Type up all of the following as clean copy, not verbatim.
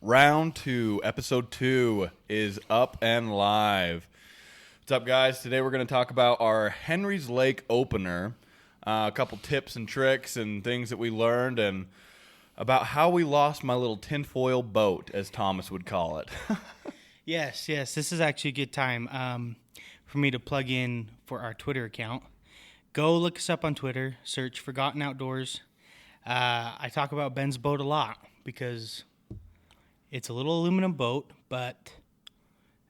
Round 2, episode 2 is up and live. What's up, guys? Today we're going to talk about our Henry's Lake opener, a couple tips and tricks and things that we learned, and about how we lost my little tinfoil boat, as Thomas would call it. Yes. This is actually a good time for me to plug in for our Twitter account. Go look us up on Twitter, search Forgotten Outdoors. I talk about Ben's boat a lot because it's a little aluminum boat, but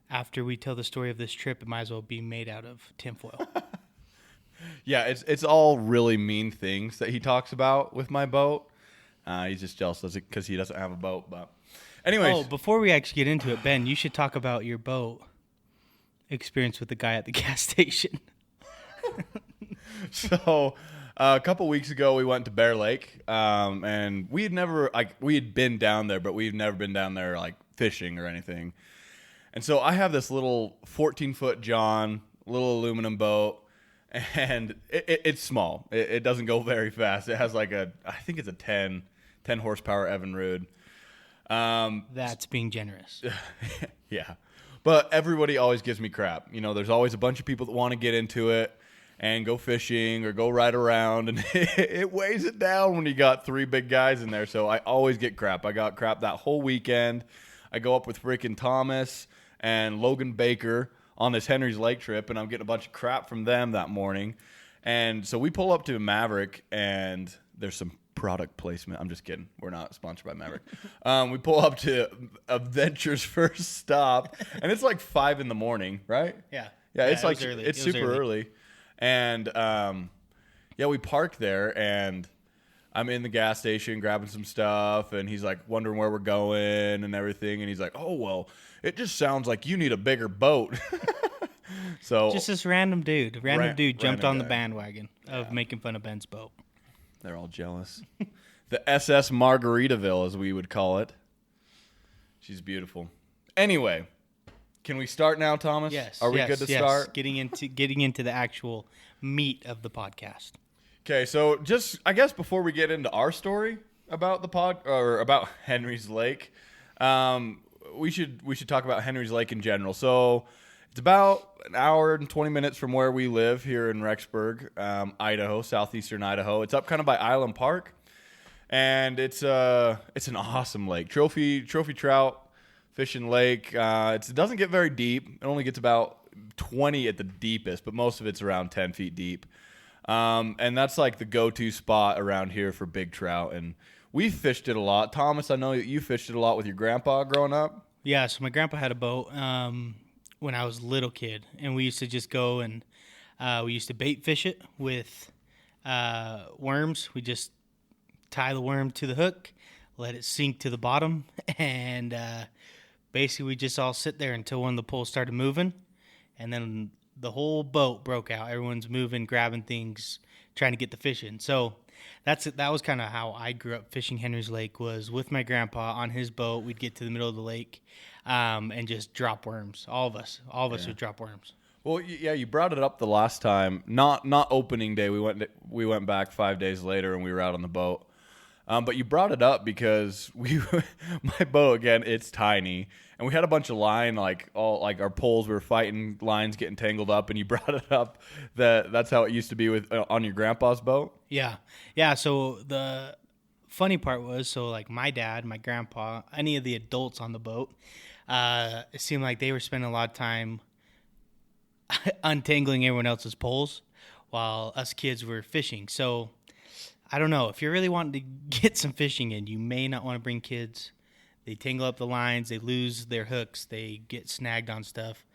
after we tell the story of this trip, it might as well be made out of tinfoil. Yeah, it's all really mean things that he talks about with my boat. He's just jealous because he doesn't have a boat. But anyways. Oh, before we actually get into it, Ben, you should talk about your boat experience with the guy at the gas station. So a couple weeks ago, we went to Bear Lake, and we had been down there, but we've never been down there like fishing or anything. And so I have this little 14-foot John, little aluminum boat, and it's small. It doesn't go very fast. It has I think it's a 10 horsepower Evinrude. That's being generous. Yeah. But everybody always gives me crap. You know, there's always a bunch of people that want to get into it and go fishing or go ride around, and it weighs it down when you got three big guys in there. So I always get crap. I got crap that whole weekend. I go up with freaking Thomas and Logan Baker on this Henry's Lake trip, and I'm getting a bunch of crap from them that morning. And so we pull up to Maverick, and there's some product placement. I'm just kidding. We're not sponsored by Maverick. We pull up to Adventure's first stop, and it's like 5 in the morning, right? Yeah. Yeah, it's like early. It's super early. And we park there, and I'm in the gas station grabbing some stuff, and he's like wondering where we're going and everything, and he's like, "Oh, well, it just sounds like you need a bigger boat." So just this random dude jumped on the guy. bandwagon of making fun of Ben's boat. They're all jealous. The SS Margaritaville, as we would call it. She's beautiful. Anyway, can we start now, Thomas? Yes. Are we good to start? Getting into the actual meat of the podcast. Okay, so just I guess before we get into our story about about Henry's Lake, we should talk about Henry's Lake in general. So it's about an hour and 20 minutes from where we live here in Rexburg, Idaho, southeastern Idaho. It's up kind of by Island Park, and it's an awesome lake, trophy trout fishing lake. It doesn't get very deep. It only gets about 20 at the deepest, but most of it's around 10 feet deep. And that's like the go-to spot around here for big trout. And we fished it a lot. Thomas, I know you fished it a lot with your grandpa growing up. Yeah, so my grandpa had a boat when I was a little kid, and we used to just go and we used to bait fish it with worms. We just tie the worm to the hook, let it sink to the bottom, and basically we just all sit there until one of the poles started moving, and then the whole boat broke out. Everyone's moving, grabbing things, trying to get the fish in. So that was kind of how I grew up fishing Henry's Lake, was with my grandpa on his boat. We'd get to the middle of the lake and just drop worms. All of us would drop worms. Well, yeah, you brought it up the last time. Not opening day. We went back 5 days later, and we were out on the boat. But you brought it up because my boat, again, it's tiny, and we had a bunch of line, our poles. We were fighting lines, getting tangled up, and you brought it up that's how it used to be with on your grandpa's boat. Yeah. So the funny part was, my dad, my grandpa, any of the adults on the boat, it seemed like they were spending a lot of time untangling everyone else's poles while us kids were fishing. So I don't know. If you're really wanting to get some fishing in, you may not want to bring kids. They tangle up the lines. They lose their hooks. They get snagged on stuff.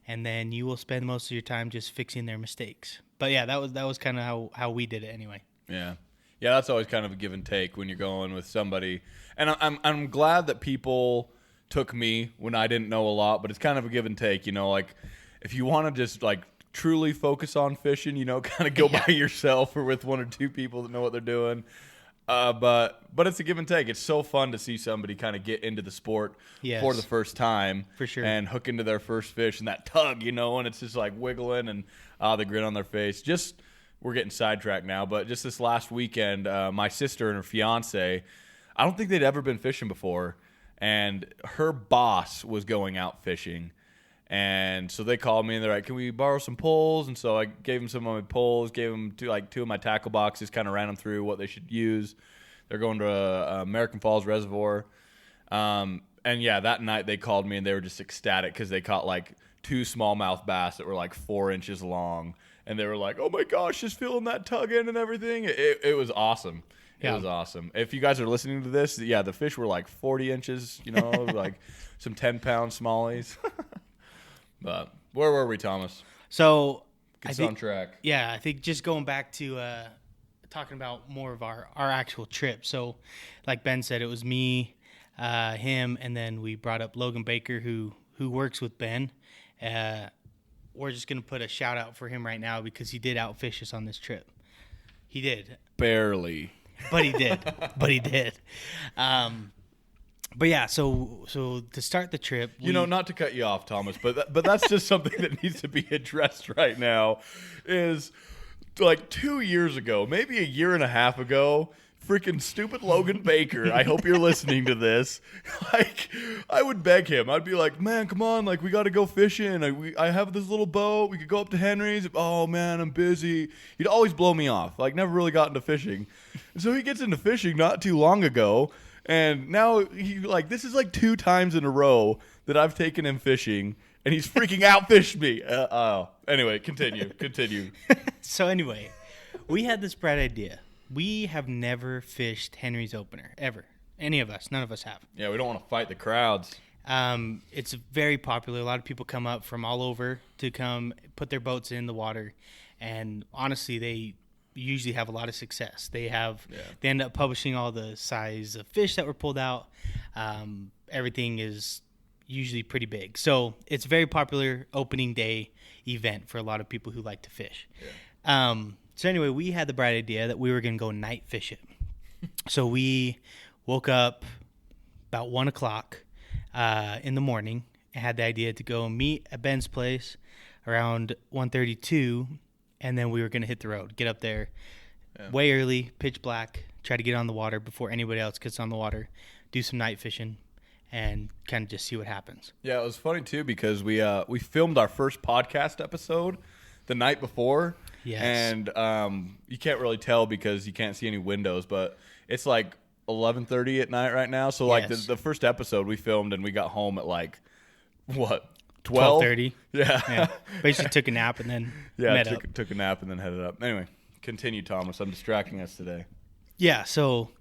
And then you will spend most of your time just fixing their mistakes. But, yeah, that was kind of how we did it anyway. Yeah. Yeah, that's always kind of a give and take when you're going with somebody. And I'm glad that people took me when I didn't know a lot, but it's kind of a give and take. You know, like if you want to just truly focus on fishing, kind of go by yourself or with one or two people that know what they're doing. But it's a give and take. It's so fun to see somebody kind of get into the sport for the first time, for sure, and hook into their first fish and that tug, and it's just like wiggling and the grin on their face. We're getting sidetracked now, but just this last weekend, my sister and her fiance, I don't think they'd ever been fishing before, and her boss was going out fishing. And so they called me and they're like, "Can we borrow some poles?" And so I gave them some of my poles, gave them two of my tackle boxes, kind of ran them through what they should use. They're going to American Falls Reservoir. And yeah, that night they called me and they were just ecstatic because they caught like 2 smallmouth bass that were like 4 inches long. And they were like, "Oh my gosh, just feeling that tug in and everything." It was awesome. It was awesome. If you guys are listening to this, yeah, the fish were like 40 inches, like some 10-pound smallies. But where were we, Thomas? So Get on track. Yeah, I think just going back to talking about more of our actual trip. So like Ben said, it was me, him, and then we brought up Logan Baker, who works with Ben. We're just going to put a shout out for him right now because he did outfish us on this trip. He did. Barely. But he did. But yeah, so to start the trip, not to cut you off, Thomas, but that's just something that needs to be addressed right now. Is like 2 years ago, maybe a year and a half ago, freaking stupid Logan Baker. I hope you're listening to this. Like, I would beg him. I'd be like, "Man, come on! Like, we got to go fishing. I have this little boat. We could go up to Henry's." "Oh man, I'm busy." He'd always blow me off. Like, never really got into fishing. And so he gets into fishing not too long ago. And now this is like 2 times in a row that I've taken him fishing, and he's freaking outfished me. Anyway, continue. So anyway, we had this bright idea. We have never fished Henry's opener, ever. Any of us. None of us have. Yeah, we don't want to fight the crowds. It's very popular. A lot of people come up from all over to come put their boats in the water. And honestly, they usually have a lot of success. They end up publishing all the size of fish that were pulled out. Everything is usually pretty big. So it's a very popular opening day event for a lot of people who like to fish. Yeah. So anyway, we had the bright idea that we were going to go night fish it. So we woke up about 1 o'clock in the morning and had the idea to go meet at Ben's place around 1:32, and then we were going to hit the road, get up there way early, pitch black, try to get on the water before anybody else gets on the water, do some night fishing, and kind of just see what happens. Yeah, it was funny, too, because we filmed our first podcast episode the night before. Yes. And you can't really tell because you can't see any windows, but it's like 11:30 at night right now. So, like, the first episode we filmed and we got home at, like, what? 12:30. Yeah. Basically took a nap and then met up. Took a nap and then headed up. Anyway, continue, Thomas. I'm distracting us today. Yeah, so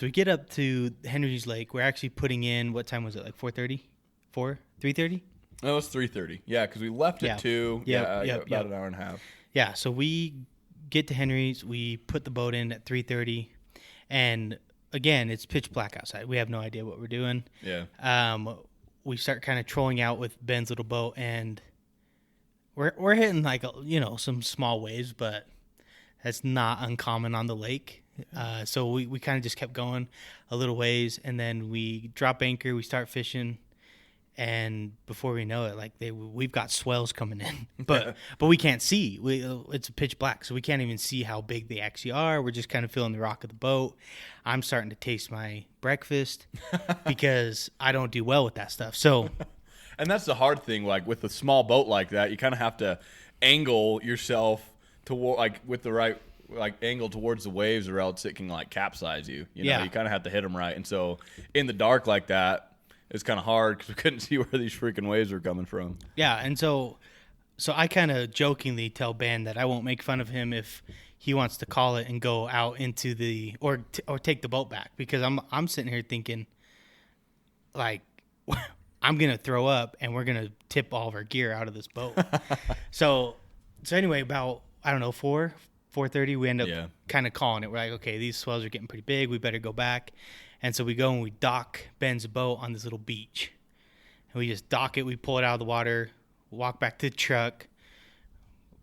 we get up to Henry's Lake. We're actually putting in, what time was it, like 4:30? 3:30? No, it was 3:30. Yeah, because we left at 2. About an hour and a half. Yeah, so we get to Henry's. We put the boat in at 3:30. And, again, it's pitch black outside. We have no idea what we're doing. Yeah. We start kind of trolling out with Ben's little boat, and we're hitting like some small waves, but that's not uncommon on the lake. So we kind of just kept going a little ways, and then we drop anchor, we start fishing, and before we know it, like we've got swells coming in, but we can't see. It's pitch black, so we can't even see how big they actually are. We're just kind of feeling the rock of the boat. I'm starting to taste my breakfast because I don't do well with that stuff. So, and that's the hard thing. Like with a small boat like that, you kind of have to angle yourself to with the right angle towards the waves, or else it can like capsize you. You kind of have to hit them right. And so in the dark like that, it's kind of hard because we couldn't see where these freaking waves were coming from. Yeah, and so I kind of jokingly tell Ben that I won't make fun of him if he wants to call it and go out into the or take the boat back, because I'm sitting here thinking like I'm gonna throw up and we're gonna tip all of our gear out of this boat. so anyway, about 4:30, we end up kind of calling it. We're like, okay, these swells are getting pretty big. We better go back. And so we go and we dock Ben's boat on this little beach. And we just dock it. We pull it out of the water, walk back to the truck.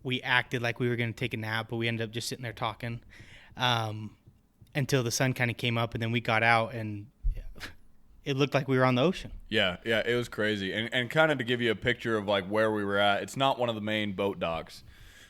We acted like we were going to take a nap, but we ended up just sitting there talking until the sun kind of came up, and then we got out, and it looked like we were on the ocean. Yeah, it was crazy. And kind of to give you a picture of like where we were at, it's not one of the main boat docks.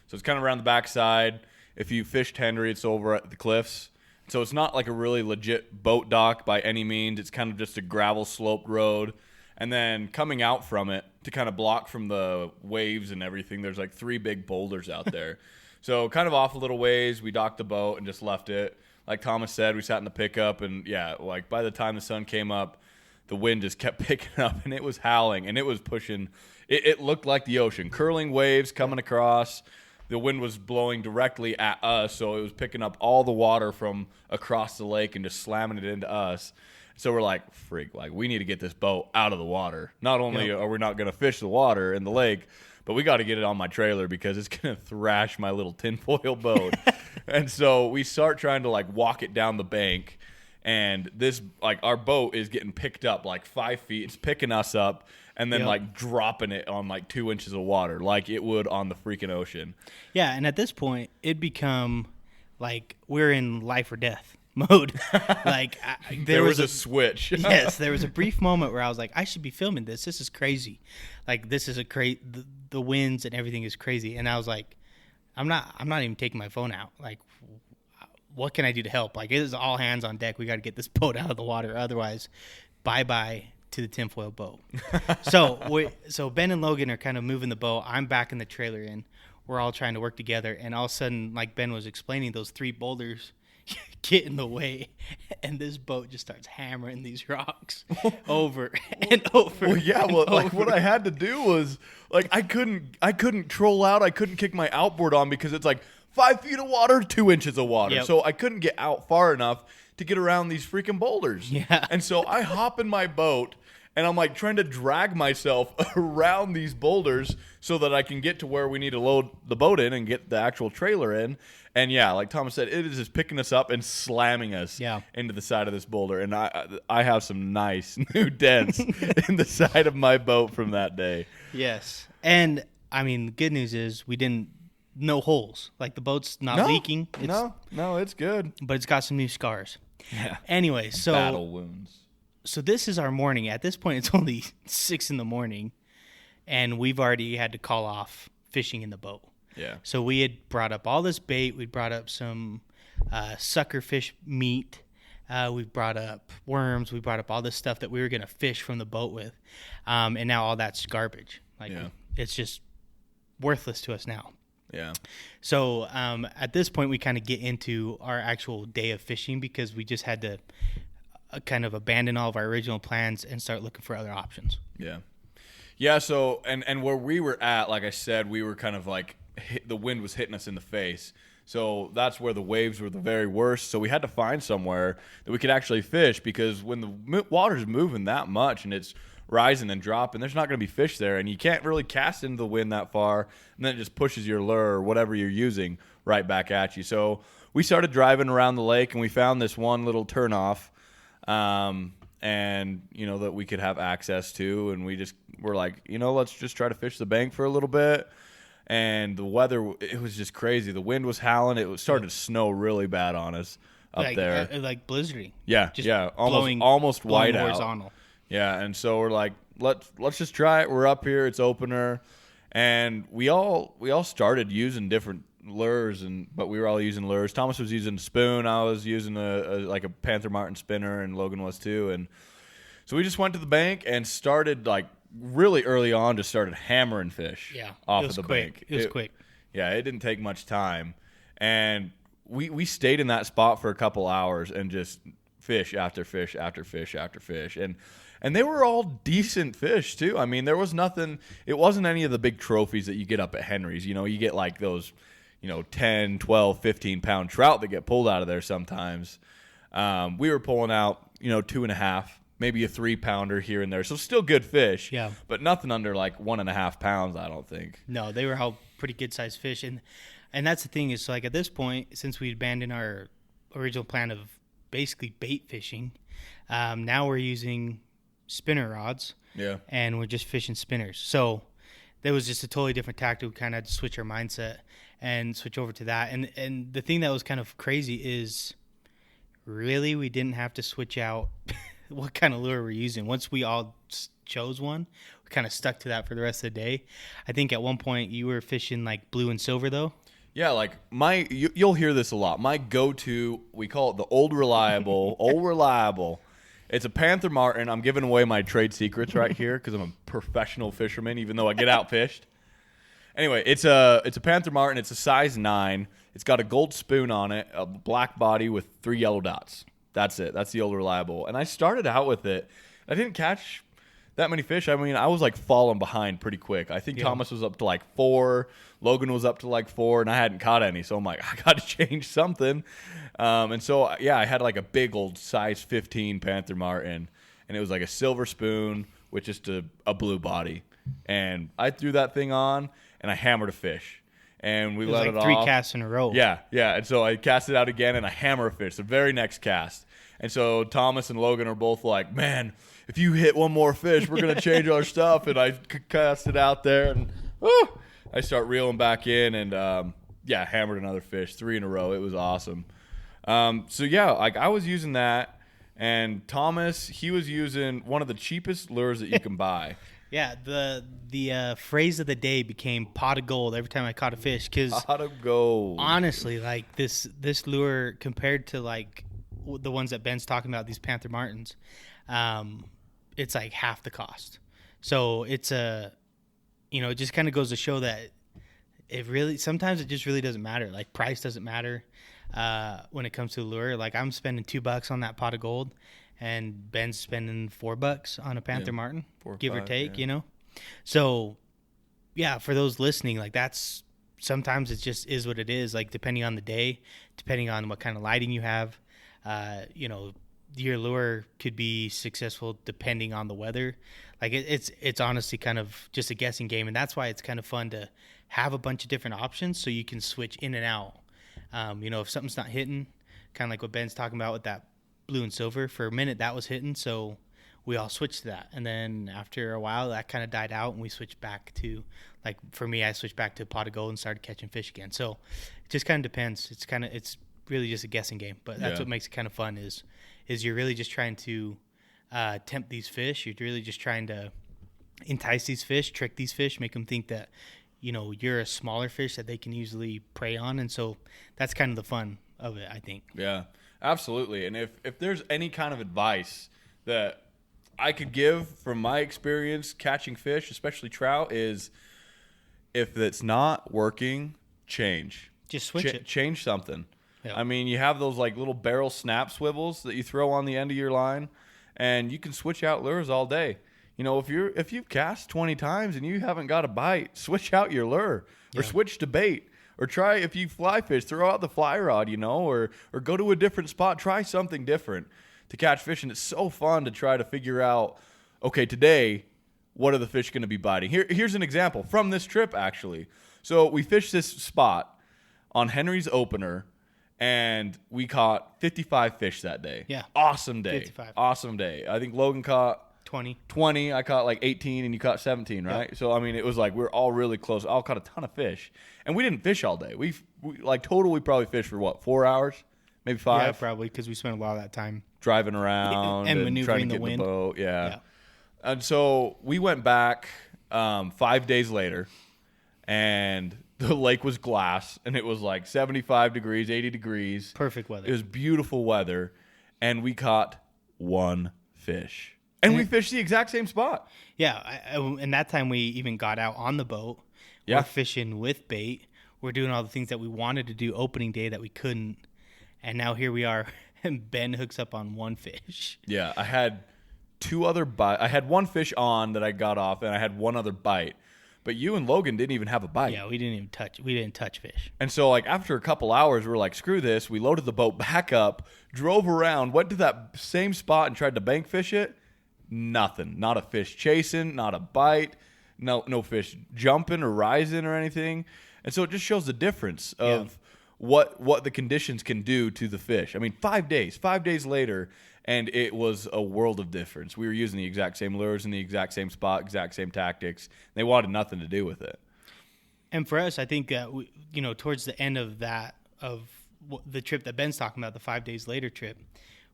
So it's kind of around the backside. If you fished Henry, it's over at the cliffs. So it's not like a really legit boat dock by any means. It's kind of just a gravel sloped road. And then coming out from it to kind of block from the waves and everything, there's like 3 big boulders out there. So kind of off a little ways, we docked the boat and just left it. Like Thomas said, we sat in the pickup, and yeah, like by the time the sun came up, the wind just kept picking up, and it was howling, and it was pushing. It looked like the ocean. Curling waves coming across. The wind was blowing directly at us, so it was picking up all the water from across the lake and just slamming it into us. So we're like, freak, like we need to get this boat out of the water. Not only are we not going to fish the water in the lake, but we got to get it on my trailer because it's going to thrash my little tinfoil boat. And so we start trying to like walk it down the bank. And this, like, our boat is getting picked up like 5 feet. It's picking us up and then like dropping it on like 2 inches of water, like it would on the freaking ocean. Yeah, and at this point, it'd become like we're in life or death mode. Like there was a switch. Yes, there was a brief moment where I was like, I should be filming this. This is crazy. Like this is the winds and everything is crazy. And I was like, I'm not even taking my phone out. Like, what can I do to help? Like, it is all hands on deck. We got to get this boat out of the water. Otherwise, bye-bye to the tinfoil boat. So Ben and Logan are kind of moving the boat. I'm backing the trailer in. We're all trying to work together. And all of a sudden, like Ben was explaining, those 3 boulders get in the way. And this boat just starts hammering these rocks over and over. Well, yeah, like what I had to do was, like, I couldn't troll out. I couldn't kick my outboard on because it's like 5 feet of water, 2 inches of water. Yep. So I couldn't get out far enough to get around these freaking boulders. Yeah. And so I hop in my boat, and I'm like trying to drag myself around these boulders so that I can get to where we need to load the boat in and get the actual trailer in. And yeah, like Thomas said, it is just picking us up and slamming us into the side of this boulder. And I have some nice new dents in the side of my boat from that day. Yes. And I mean, the good news is no holes. Like the boat's not leaking. No, it's good. But it's got some new scars. Yeah. Anyway, so battle wounds. So this is our morning. At this point, it's only 6 a.m, and we've already had to call off fishing in the boat. Yeah. So we had brought up all this bait. We brought up some sucker fish meat. We brought up worms. We brought up all this stuff that we were going to fish from the boat with. And now all that's garbage. Like it's just worthless to us now. Yeah. So at this point, we kind of get into our actual day of fishing because we just had to kind of abandon all of our original plans and start looking for other options. Yeah. Yeah, so, and where we were at, like I said, we were kind of like, the wind was hitting us in the face. So that's where the waves were the very worst. So we had to find somewhere that we could actually fish because when the water's moving that much and it's rising and dropping, there's not going to be fish there. And you can't really cast into the wind that far. And then it just pushes your lure or whatever you're using right back at you. So we started driving around the lake and we found this one little turnoff. And you know that we could have access to, and we're like, let's just try to fish the bank for a little bit. And the weather, it was just crazy. The wind was howling. It started to snow really bad on us up there, like blizzarding. Yeah, just almost white out. Horizontal. Yeah, and so we're like, let's just try it. We're up here. It's opener, and we all started using different lures, but we were all using lures. Thomas was using a spoon. I was using a Panther Martin spinner, and Logan was too. And so we just went to the bank and started like really early on. Just started hammering fish. Off of the bank. It was quick. Yeah, it didn't take much time, and we stayed in that spot for a couple hours and just fish after fish after fish after fish, and they were all decent fish too. I mean, there was nothing. It wasn't any of the big trophies that you get up at Henry's. You get like those 10, 12, 15-pound trout that get pulled out of there sometimes. We were pulling out, 2.5, maybe a 3-pounder here and there. So still good fish. Yeah. But nothing under like 1.5 pounds, I don't think. No, they were all pretty good-sized fish. And that's the thing is, like, at this point, since we abandoned our original plan of basically bait fishing, now we're using spinner rods. Yeah. And we're just fishing spinners. So that was just a totally different tactic. We kind of had to switch our mindset and switch over to that. And the thing that was kind of crazy is really we didn't have to switch out what kind of lure we're using. Once we all chose one, we kind of stuck to that for the rest of the day. I think at one point you were fishing like blue and silver though. Yeah, like you'll hear this a lot. My go-to, we call it the old reliable, old reliable. It's a Panther Martin. I'm giving away my trade secrets right here because I'm a professional fisherman, even though I get outfished. Anyway, it's a Panther Martin. It's a size 9. It's got a gold spoon on it, a black body with 3 yellow dots. That's it. That's the old reliable. And I started out with it. I didn't catch that many fish. I mean, I was like falling behind pretty quick. I think Thomas was up to like 4. Logan was up to like 4, and I hadn't caught any. So I'm like, I got to change something. And so, yeah, I had like a big old size 15 Panther Martin, and it was like a silver spoon with just a blue body. And I threw that thing on, and I hammered a fish. And we let like it off. 3 casts in a row. Yeah. And so I cast it out again, and I hammer a fish the very next cast. And so Thomas and Logan are both like, man, if you hit one more fish, we're going to change our stuff. And I cast it out there, and I start reeling back in, and hammered another fish, 3 in a row. It was awesome. So yeah, like I was using that, and Thomas, he was using one of the cheapest lures that you can buy. Yeah, the phrase of the day became pot of gold every time I caught a fish, because Pot of gold. honestly, like this lure compared to like the ones that Ben's talking about, these Panther Martins, it's like half the cost. So it's it just kind of goes to show that sometimes it just really doesn't matter. Like price doesn't matter when it comes to a lure. Like I'm spending $2 on that pot of gold, and Ben's spending $4 on a Panther Martin, 4 or give 5, or take, yeah. So yeah, for those listening, like that's sometimes it just is what it is. Like depending on the day, depending on what kind of lighting you have, your lure could be successful depending on the weather. Like it's honestly kind of just a guessing game, and that's why it's kind of fun to have a bunch of different options so you can switch in and out. If something's not hitting, kind of like what Ben's talking about with that blue and silver, for a minute that was hitting, so we all switched to that. And then after a while, that kind of died out, and we switched back to, like for me, I switched back to pot of gold and started catching fish again. So it just kind of depends. It's really just a guessing game, but that's what makes it kind of fun is you're really just trying to tempt these fish. You're really just trying to entice these fish, trick these fish, make them think that you're a smaller fish that they can easily prey on. And so that's kind of the fun of it, I think. Yeah, absolutely. And if there's any kind of advice that I could give from my experience catching fish, especially trout, is if it's not working, change. Just switch it. Change something. Yep. I mean, you have those like little barrel snap swivels that you throw on the end of your line, and you can switch out lures all day. If you've cast 20 times and you haven't got a bite, switch out your lure or switch to bait, or try, if you fly fish, throw out the fly rod, or go to a different spot, try something different to catch fish. And it's so fun to try to figure out, okay, today, what are the fish going to be biting? Here's an example from this trip, actually. So we fished this spot on Henry's opener, and we caught 55 fish that day. Yeah. Awesome day. 55. Awesome day. I think Logan caught 20. I caught like 18, and you caught 17, right? Yeah. So, I mean, it was like we're all really close. I all caught a ton of fish. And we didn't fish all day. We total, we probably fished for, 4 hours? Maybe 5? Yeah, probably, because we spent a lot of that time Driving around and and trying to get in the boat. Yeah. And so we went back 5 days later, and the lake was glass, and it was like 75 degrees, 80 degrees. Perfect weather. It was beautiful weather, and we caught 1 fish. And we fished the exact same spot. Yeah, and that time we even got out on the boat. Yeah. We're fishing with bait. We're doing all the things that we wanted to do opening day that we couldn't. And now here we are, and Ben hooks up on 1 fish. Yeah, I had 2 other bites. I had 1 fish on that I got off, and I had 1 other bite. But you and Logan didn't even have a bite. Yeah, we didn't touch fish. And so, like, after a couple hours, we were like, screw this. We loaded the boat back up, drove around, went to that same spot and tried to bank fish it. Nothing. Not a fish chasing, not a bite, no fish jumping or rising or anything. And so it just shows the difference of what the conditions can do to the fish. I mean, 5 days later, and it was a world of difference. We were using the exact same lures in the exact same spot, exact same tactics. They wanted nothing to do with it. And for us, I think that towards the end of the trip that Ben's talking about, the 5 days later trip,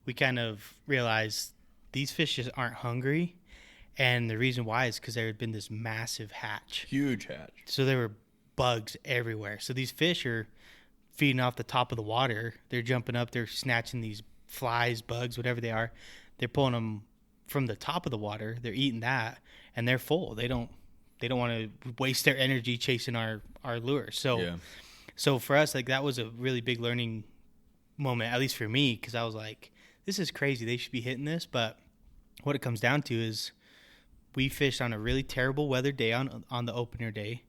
we kind of realized these fish just aren't hungry. And the reason why is because there had been this massive hatch. Huge hatch. So they were bugs everywhere. So these fish are feeding off the top of the water. They're jumping up. They're snatching these flies, bugs, whatever they are. They're pulling them from the top of the water. They're eating that, and they're full. They don't want to waste their energy chasing our lures. So for us, like, that was a really big learning moment, at least for me, because I was like, this is crazy. They should be hitting this. But what it comes down to is we fished on a really terrible weather day on the opener day,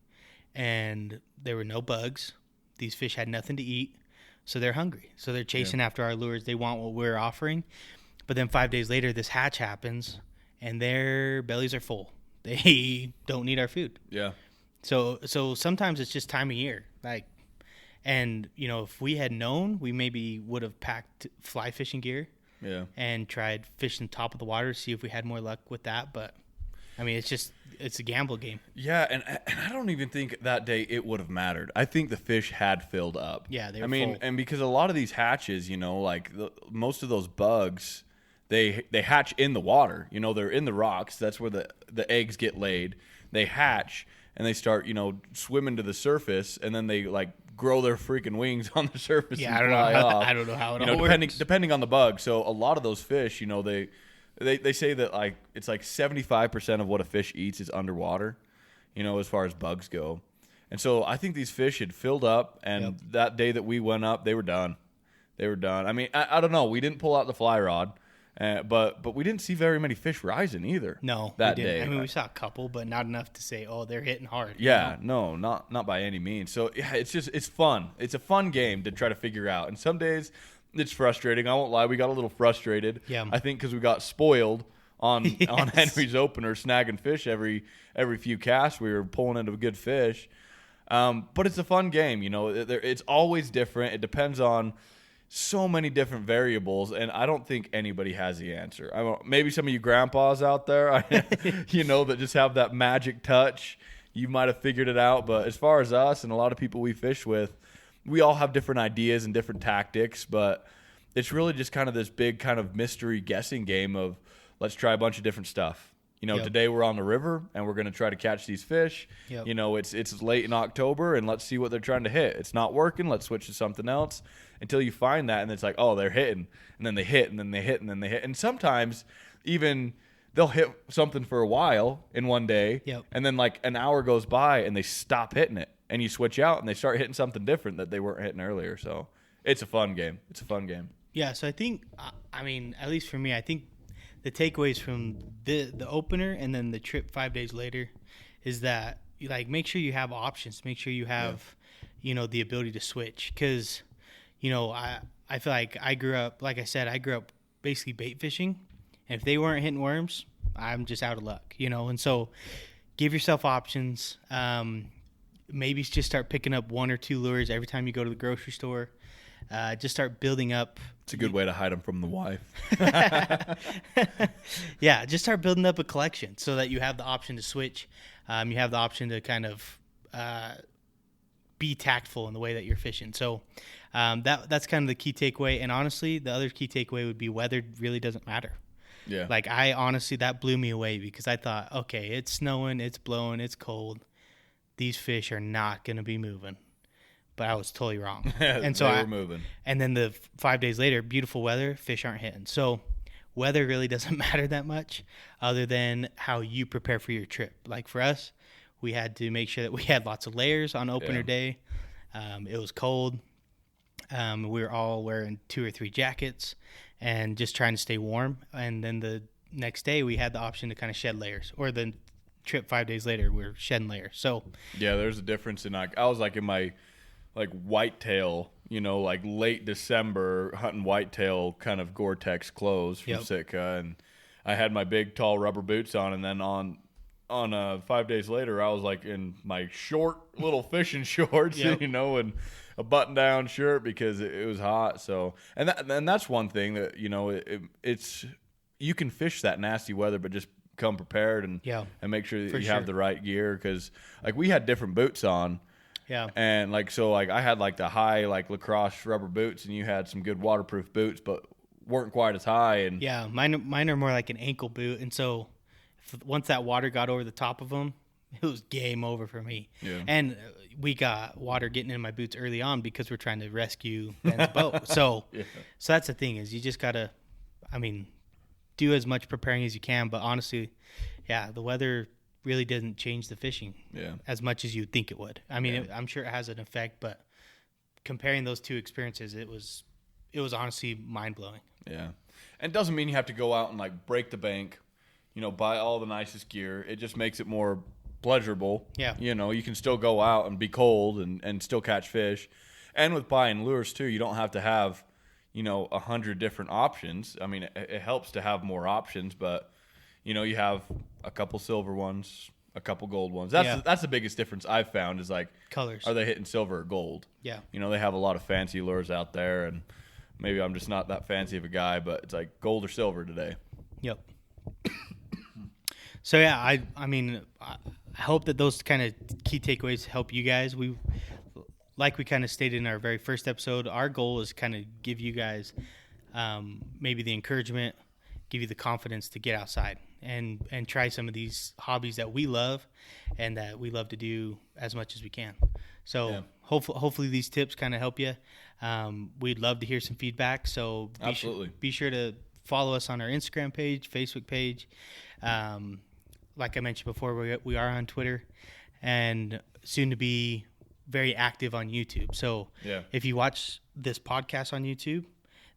and there were no bugs. These fish had nothing to eat, so they're hungry. So they're chasing after our lures. They want what we're offering. But then 5 days later, this hatch happens, and their bellies are full. They don't need our food. Yeah. So sometimes it's just time of year. Like, and, you know, if we had known, we maybe would have packed fly fishing gear. Yeah. And tried fishing top of the water to see if we had more luck with that. But, I mean, it's a gamble game. Yeah, and I don't even think that day it would have mattered. I think the fish had filled up. Yeah, they were full. And because a lot of these hatches, you know, like most of those bugs, they hatch in the water. You know, they're in the rocks. That's where the eggs get laid. They hatch, and they start, you know, swimming to the surface, and then they, like, grow their freaking wings on the surface and fly off. I don't know how it all works. Depending on the bug. So a lot of those fish, you know, they say that, like, it's like 75% of what a fish eats is underwater, you know, as far as bugs go. And so I think these fish had filled up, and that day that we went up, they were done. I mean, I don't know. We didn't pull out the fly rod, but we didn't see very many fish rising either. No, that we didn't. day. I mean, we saw a couple, but not enough to say, oh, they're hitting hard. Yeah, no, not by any means. So yeah, it's fun. It's a fun game to try to figure out. And some days it's frustrating. I won't lie. We got a little frustrated. Yeah. I think because we got spoiled on Henry's opener, snagging fish every few casts. We were pulling into a good fish. But it's a fun game. You know, it's always different. It depends on so many different variables, and I don't think anybody has the answer. Maybe some of you grandpas out there, you know, that just have that magic touch. You might have figured it out, but as far as us and a lot of people we fish with, we all have different ideas and different tactics, but it's really just kind of this big kind of mystery guessing game of let's try a bunch of different stuff. You know, today we're on the river and we're going to try to catch these fish. You know, it's late in October and let's see what they're trying to hit. It's not working. Let's switch to something else until you find that. And it's like, oh, they're hitting. And then they hit and then they hit and then they hit. And sometimes even they'll hit something for a while in one day. And then like an hour goes by and they stop hitting it. And you switch out and they start hitting something different that they weren't hitting earlier. So it's a fun game. Yeah, so I think, I mean, at least for me, I think the takeaways from the opener and then the trip 5 days later is that, like, make sure you have options. Make sure you have, you know, the ability to switch. Because, you know, I feel like I grew up basically bait fishing. And if they weren't hitting worms, I'm just out of luck, you know. And so give yourself options. Maybe just start picking up 1 or 2 lures every time you go to the grocery store. Just start building up. It's a good way to hide them from the wife. Yeah, just start building up a collection so that you have the option to switch. You have the option to kind of be tactful in the way that you're fishing. So that's kind of the key takeaway. And honestly, the other key takeaway would be weather really doesn't matter. Yeah. Like, I honestly, that blew me away because I thought, okay, it's snowing, it's blowing, it's cold. These fish are not going to be moving. But I was totally wrong. And so they were moving. And then the 5 days later, beautiful weather, fish aren't hitting. So weather really doesn't matter that much other than how you prepare for your trip. Like for us, we had to make sure that we had lots of layers on opener day. It was cold. We were all wearing 2 or 3 jackets and just trying to stay warm. And then the next day we had the option to kind of shed layers. Or the trip 5 days later, we were shedding layers. So yeah, there's a difference in, like, I was like in my like whitetail, you know, like late December hunting whitetail kind of Gore-Tex clothes from Sitka, and I had my big tall rubber boots on, and then on 5 days later I was like in my short little fishing shorts, you know, and a button down shirt because it was hot. So and that's one thing that, you know, it's you can fish that nasty weather, but just come prepared and make sure that you have the right gear, because like we had different boots on. Yeah. And like, so like I had like the high, like lacrosse rubber boots, and you had some good waterproof boots, but weren't quite as high. And yeah, mine are more like an ankle boot. And so once that water got over the top of them, it was game over for me. Yeah. And we got water getting in my boots early on because we're trying to rescue Ben's boat. So, so that's the thing is you just gotta, I mean, do as much preparing as you can. But honestly, yeah, the weather really doesn't change the fishing as much as you'd think it would. I mean, I'm sure it has an effect, but comparing those two experiences, it was honestly mind blowing. Yeah, and it doesn't mean you have to go out and like break the bank, buy all the nicest gear. It just makes it more pleasurable. Yeah, you can still go out and be cold and still catch fish, and with buying lures too, you don't have to have 100 different options. I mean, it helps to have more options, but you have a couple silver ones, a couple gold ones. That's the biggest difference I've found is like colors. Are they hitting silver or gold? Yeah. They have a lot of fancy lures out there, and maybe I'm just not that fancy of a guy, but it's like gold or silver today. Yep. So yeah, I mean, I hope that those kind of key takeaways help you guys. Like we kind of stated in our very first episode, our goal is kind of give you guys maybe the encouragement, give you the confidence to get outside and try some of these hobbies that we love and that we love to do as much as we can. So hopefully these tips kind of help you. We'd love to hear some feedback. So be sure to follow us on our Instagram page, Facebook page. Like I mentioned before, we are on Twitter and soon to be very active on YouTube. So if you watch this podcast on YouTube,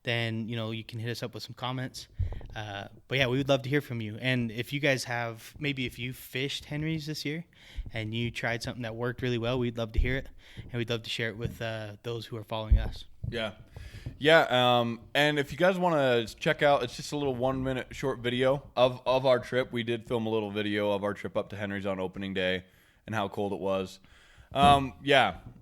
then you can hit us up with some comments. But yeah, we would love to hear from you. And if you guys have, maybe if you fished Henry's this year and you tried something that worked really well, we'd love to hear it, and we'd love to share it with those who are following us. And if you guys want to check out, it's just a little 1-minute short video of our trip. We did film a little video of our trip up to Henry's on opening day and how cold it was.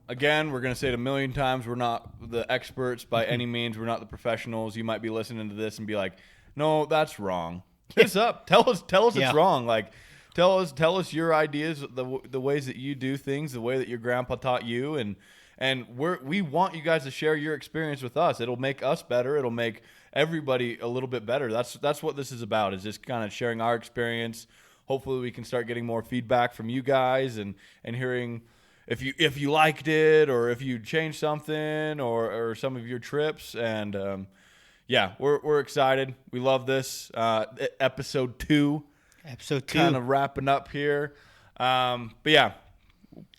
Again, we're going to say it a million times. We're not the experts by any means. We're not the professionals. You might be listening to this and be like, no, that's wrong. Hit us up. Tell us it's wrong. Like, tell us your ideas, the ways that you do things, the way that your grandpa taught you. And we want you guys to share your experience with us. It'll make us better. It'll make everybody a little bit better. That's what this is about, is just kind of sharing our experience. Hopefully we can start getting more feedback from you guys and hearing if you liked it or if you changed something or some of your trips. And we're excited. We love this. Episode 2. Kind of wrapping up here. But yeah,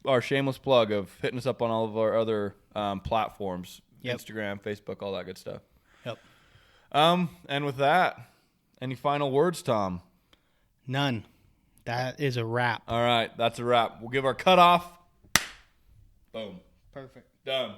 our shameless plug of hitting us up on all of our other platforms, Instagram, Facebook, all that good stuff. Yep. And with that, any final words, Tom? None. That is a wrap. All right, that's a wrap. We'll give our cutoff. Boom. Perfect. Done.